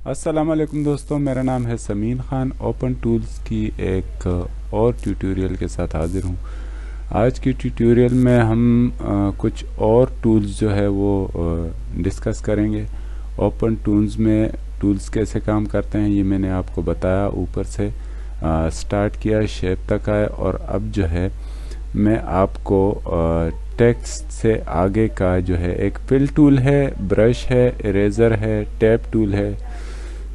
अस्सलामुअलैकुम दोस्तों, मेरा नाम है समीन ख़ान। ओपन टूल्स की एक और ट्यूटोरियल के साथ हाज़िर हूँ। आज की ट्यूटोरियल में हम कुछ और टूल्स जो है वो डिस्कस करेंगे। ओपन टूल्स में टूल्स कैसे काम करते हैं ये मैंने आपको बताया, ऊपर से स्टार्ट किया, शेप तक आए, और अब जो है मैं आपको टेक्स्ट से आगे का जो है एक फिल टूल है, ब्रश है, इरेज़र है, टैब टूल है,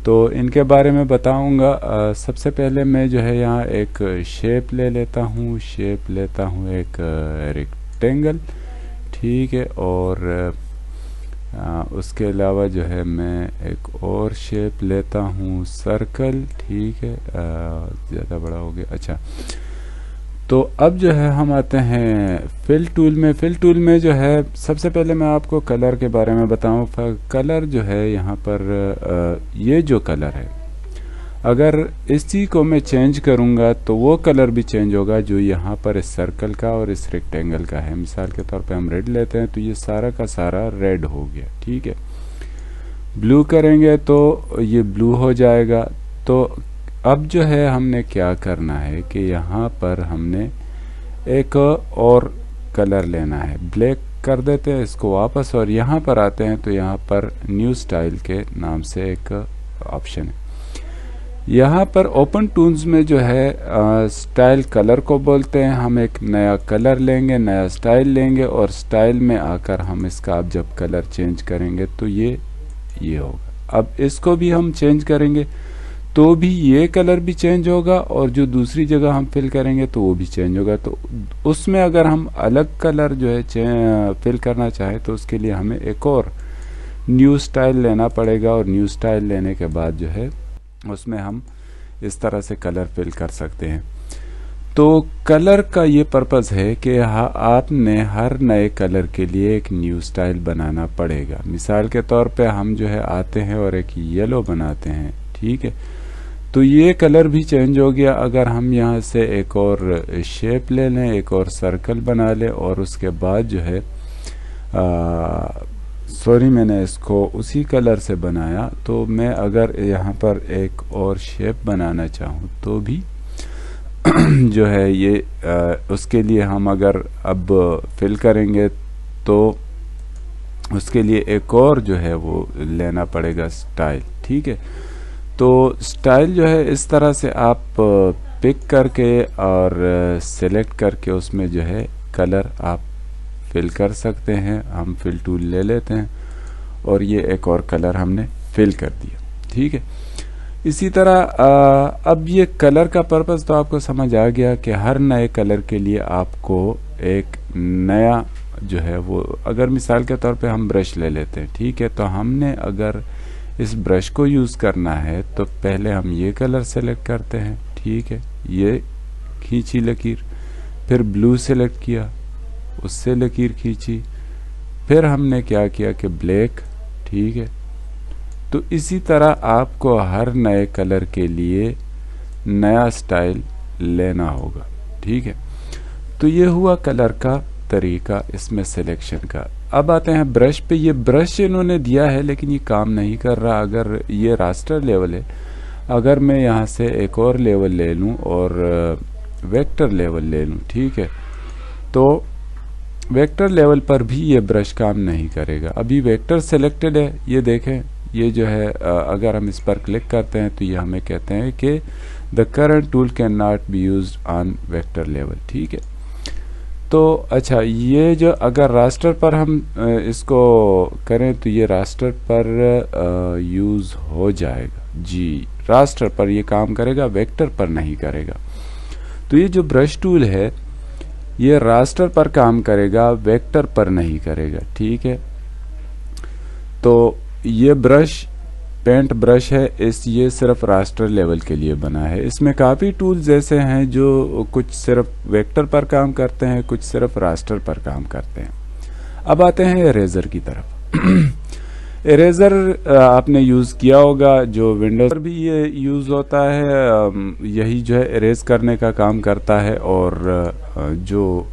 तो इनके बारे में बताऊंगा। सबसे पहले मैं जो है यहाँ एक शेप ले लेता हूँ, एक रेक्टेंगल, ठीक है। और उसके अलावा जो है मैं एक और शेप लेता हूँ, सर्कल, ठीक है। ज़्यादा बड़ा हो गया, अच्छा। तो अब जो है हम आते हैं फिल टूल में। फिल टूल में जो है सबसे पहले मैं आपको कलर के बारे में बताऊं। कलर जो है यहाँ पर ये जो कलर है, अगर इसी को मैं चेंज करूँगा तो वो कलर भी चेंज होगा जो यहाँ पर इस सर्कल का और इस रेक्टेंगल का है। मिसाल के तौर पे हम रेड लेते हैं तो ये सारा का सारा रेड हो गया, ठीक है। ब्लू करेंगे तो ये ब्लू हो जाएगा। तो अब जो है हमने क्या करना है कि यहाँ पर हमने एक और कलर लेना है। ब्लैक कर देते हैं इसको वापस, और यहाँ पर आते हैं तो यहाँ पर न्यू स्टाइल के नाम से एक ऑप्शन है। यहाँ पर ओपन टूल्स में जो है स्टाइल कलर को बोलते हैं। हम एक नया कलर लेंगे, नया स्टाइल लेंगे, और स्टाइल में आकर हम इसका अब जब कलर चेंज करेंगे तो ये होगा। अब इसको भी हम चेंज करेंगे तो भी ये कलर भी चेंज होगा, और जो दूसरी जगह हम फिल करेंगे तो वो भी चेंज होगा। तो उसमें अगर हम अलग कलर जो है फिल करना चाहें तो उसके लिए हमें एक और न्यू स्टाइल लेना पड़ेगा, और न्यू स्टाइल लेने के बाद जो है उसमें हम इस तरह से कलर फिल कर सकते हैं। तो कलर का ये पर्पज़ है कि आपने हर नए कलर के लिए एक न्यू स्टाइल बनाना पड़ेगा। मिसाल के तौर पे हम जो है आते हैं और एक येलो बनाते हैं, ठीक है। तो ये कलर भी चेंज हो गया। अगर हम यहाँ से एक और शेप ले लें, एक और सर्कल बना लें, और उसके बाद जो है सॉरी मैंने इसको उसी कलर से बनाया, तो मैं अगर यहाँ पर एक और शेप बनाना चाहूँ तो भी जो है ये उसके लिए हम अगर अब फिल करेंगे तो उसके लिए एक और जो है वो लेना पड़ेगा स्टाइल, ठीक है। तो स्टाइल जो है इस तरह से आप पिक करके और सेलेक्ट करके उसमें जो है कलर आप फिल कर सकते हैं। हम फिल टूल ले लेते हैं और ये एक और कलर हमने फिल कर दिया, ठीक है। इसी तरह अब ये कलर का पर्पस तो आपको समझ आ गया कि हर नए कलर के लिए आपको एक नया जो है वो, अगर मिसाल के तौर पे हम ब्रश ले लेते हैं, ठीक है। तो हमने अगर इस ब्रश को यूज़ करना है तो पहले हम ये कलर सेलेक्ट करते हैं, ठीक है। ये खींची लकीर, फिर ब्लू सेलेक्ट किया, उससे लकीर खींची, फिर हमने क्या किया कि ब्लैक, ठीक है। तो इसी तरह आपको हर नए कलर के लिए नया स्टाइल लेना होगा, ठीक है। तो ये हुआ कलर का तरीका इसमें सिलेक्शन का। अब आते हैं ब्रश पे। ये ब्रश इन्होंने दिया है लेकिन ये काम नहीं कर रहा। अगर ये रास्टर लेवल है, अगर मैं यहाँ से एक और लेवल ले लूँ और वेक्टर लेवल ले लूँ, ठीक है, तो वेक्टर लेवल पर भी ये ब्रश काम नहीं करेगा। अभी वेक्टर सेलेक्टेड है, ये देखें, ये जो है अगर हम इस पर क्लिक करते हैं तो ये हमें कहते हैं कि the current tool can not be used on vector level, ठीक है। तो अच्छा, ये जो अगर रास्टर पर हम इसको करें तो ये रास्टर पर यूज़ हो जाएगा, जी, रास्टर पर ये काम करेगा, वेक्टर पर नहीं करेगा। तो ये जो ब्रश टूल है ये रास्टर पर काम करेगा, वेक्टर पर नहीं करेगा, ठीक है। तो ये ब्रश पेंट ब्रश है, ये सिर्फ रास्टर लेवल के लिए बना है। इसमें काफ़ी टूल्स ऐसे हैं जो कुछ सिर्फ वेक्टर पर काम करते हैं, कुछ सिर्फ रास्टर पर काम करते हैं। अब आते हैं इरेजर की तरफ। इरेजर आपने यूज़ किया होगा, जो विंडोज पर भी ये यूज़ होता है। यही जो है इरेज करने का काम करता है, और जो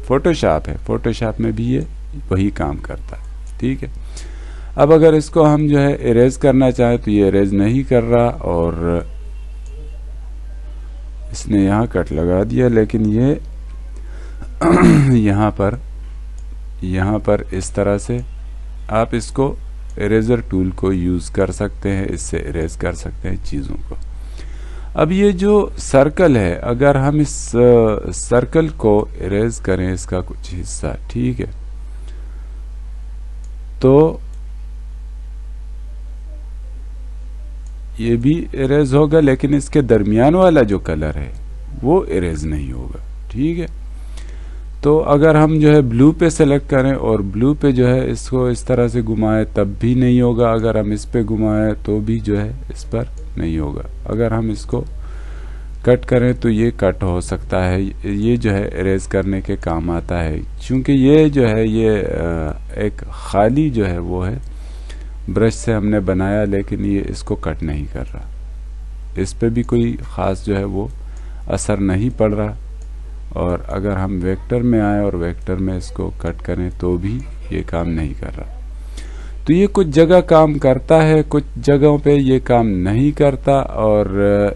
फोटोशॉप है, फोटोशॉप में भी ये वही काम करता है, ठीक है। अब अगर इसको हम जो है इरेज करना चाहें तो ये इरेज नहीं कर रहा और इसने यहाँ कट लगा दिया, लेकिन ये यहाँ पर इस तरह से आप इसको इरेजर टूल को यूज़ कर सकते हैं, इससे इरेज कर सकते हैं चीज़ों को। अब ये जो सर्कल है, अगर हम इस सर्कल को इरेज करें, इसका कुछ हिस्सा, ठीक है, तो ये भी इरेज होगा, लेकिन इसके दरमियान वाला जो कलर है वो इरेज नहीं होगा, ठीक है। तो अगर हम जो है ब्लू पे सेलेक्ट करें और ब्लू पे जो है इसको इस तरह से घुमाएं तब भी नहीं होगा, अगर हम इस पे घुमाएं तो भी जो है इस पर नहीं होगा। अगर हम इसको कट करें तो ये कट हो सकता है, ये जो है इरेज करने के काम आता है, क्योंकि ये जो है ये एक खाली जो है वो है ब्रश से हमने बनाया, लेकिन ये इसको कट नहीं कर रहा, इस पे भी कोई ख़ास जो है वो असर नहीं पड़ रहा। और अगर हम वेक्टर में आए और वेक्टर में इसको कट करें तो भी ये काम नहीं कर रहा। तो ये कुछ जगह काम करता है, कुछ जगहों पे ये काम नहीं करता। और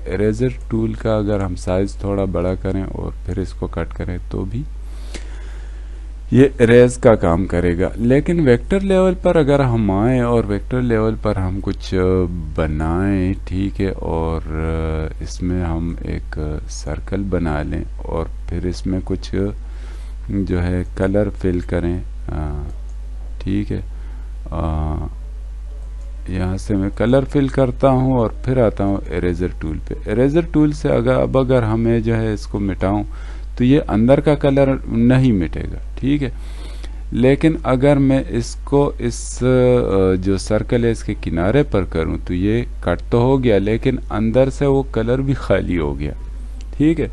इरेजर टूल का अगर हम साइज़ थोड़ा बड़ा करें और फिर इसको कट करें तो भी ये इरेज का काम करेगा। लेकिन वेक्टर लेवल पर अगर हम आए और वेक्टर लेवल पर हम कुछ बनाएं, ठीक है, और इसमें हम एक सर्कल बना लें और फिर इसमें कुछ जो है कलर फिल करें, ठीक है, यहाँ से मैं कलर फिल करता हूँ और फिर आता हूँ इरेजर टूल पे। इरेजर टूल से अगर हमें जो है इसको मिटाऊं तो ये अंदर का कलर नहीं मिटेगा, ठीक है। लेकिन अगर मैं इसको इस जो सर्कल है इसके किनारे पर करूं तो ये कट तो हो गया, लेकिन अंदर से वो कलर भी खाली हो गया, ठीक है।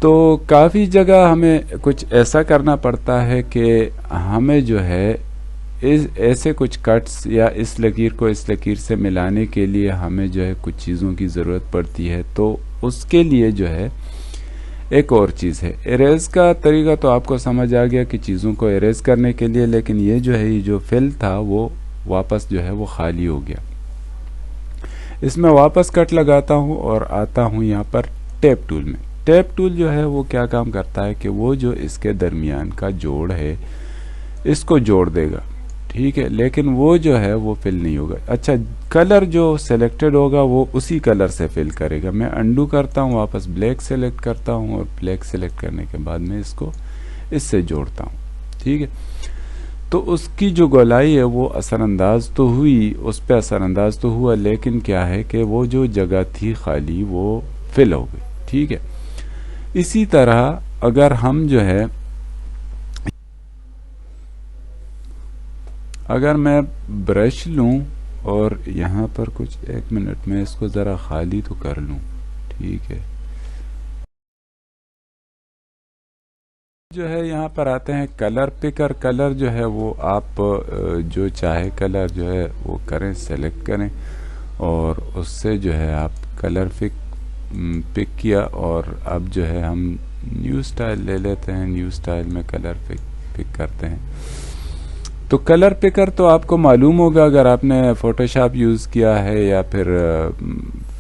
तो काफ़ी जगह हमें कुछ ऐसा करना पड़ता है कि हमें जो है इस ऐसे कुछ कट्स या इस लकीर को इस लकीर से मिलाने के लिए हमें जो है कुछ चीज़ों की ज़रूरत पड़ती है। तो उसके लिए जो है एक और चीज़ है, इरेज का तरीका तो आपको समझ आ गया कि चीज़ों को इरेज करने के लिए, लेकिन ये जो है ये जो फिल था वो वापस जो है वो खाली हो गया। इसमें वापस कट लगाता हूँ और आता हूँ यहाँ पर टैप टूल में। टैप टूल जो है वो क्या काम करता है कि वो जो इसके दरमियान का जोड़ है इसको जोड़ देगा, ठीक है, लेकिन वो जो है वो फिल नहीं होगा। अच्छा, कलर जो सिलेक्टेड होगा वो उसी कलर से फिल करेगा। मैं अंडू करता हूँ, वापस ब्लैक सेलेक्ट करता हूँ और ब्लैक सेलेक्ट करने के बाद मैं इसको इससे जोड़ता हूँ, ठीक है। तो उसकी जो गोलाई है वो असरअंदाज तो हुई, उस पर असरअंदाज तो हुआ, लेकिन क्या है कि वो जो जगह थी खाली वो फिल हो गई, ठीक है। इसी तरह अगर हम जो है अगर मैं ब्रश लूं और यहाँ पर कुछ एक मिनट में इसको ज़रा खाली तो कर लूं, ठीक है। जो है यहाँ पर आते हैं कलर पिकर। कलर जो है वो आप जो चाहे कलर जो है वो करें, सेलेक्ट करें और उससे जो है आप कलर पिक किया और अब जो है हम न्यू स्टाइल ले लेते हैं। न्यू स्टाइल में कलर पिक करते हैं। तो कलर पिकर तो आपको मालूम होगा अगर आपने फोटोशॉप यूज़ किया है या फिर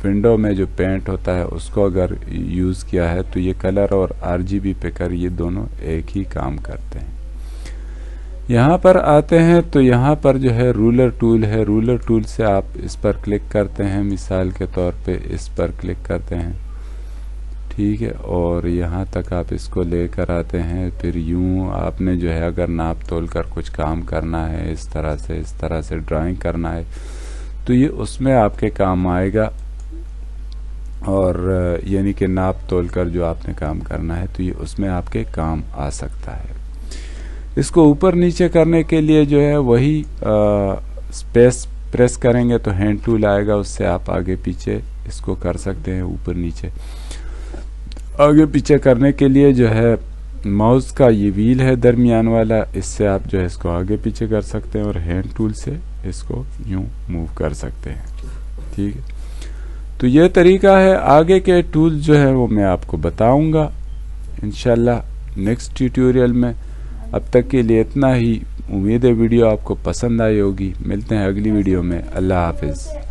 विंडो में जो पेंट होता है उसको अगर यूज़ किया है, तो ये कलर और आरजीबी पिकर ये दोनों एक ही काम करते हैं। यहाँ पर आते हैं तो यहाँ पर जो है रूलर टूल है। रूलर टूल से आप इस पर क्लिक करते हैं, मिसाल के तौर पे इस पर क्लिक करते हैं, ठीक है, और यहाँ तक आप इसको लेकर आते हैं। फिर यूं आपने जो है अगर नाप तोल कर कुछ काम करना है, इस तरह से ड्राइंग करना है, तो ये उसमें आपके काम आएगा। और यानी कि नाप तोल कर जो आपने काम करना है तो ये उसमें आपके काम आ सकता है। इसको ऊपर नीचे करने के लिए जो है वही स्पेस प्रेस करेंगे तो हैंड टूल आएगा, उससे आप आगे पीछे इसको कर सकते हैं। ऊपर नीचे आगे पीछे करने के लिए जो है माउस का ये व्हील है दरमियान वाला, इससे आप जो है इसको आगे पीछे कर सकते हैं और हैंड टूल से इसको यूं मूव कर सकते हैं, ठीक है। तो ये तरीका है। आगे के टूल जो है वो मैं आपको बताऊंगा इंशाल्लाह नेक्स्ट ट्यूटोरियल में। अब तक के लिए इतना ही। उम्मीद है वीडियो आपको पसंद आई होगी। मिलते हैं अगली वीडियो में। अल्लाह हाफिज़।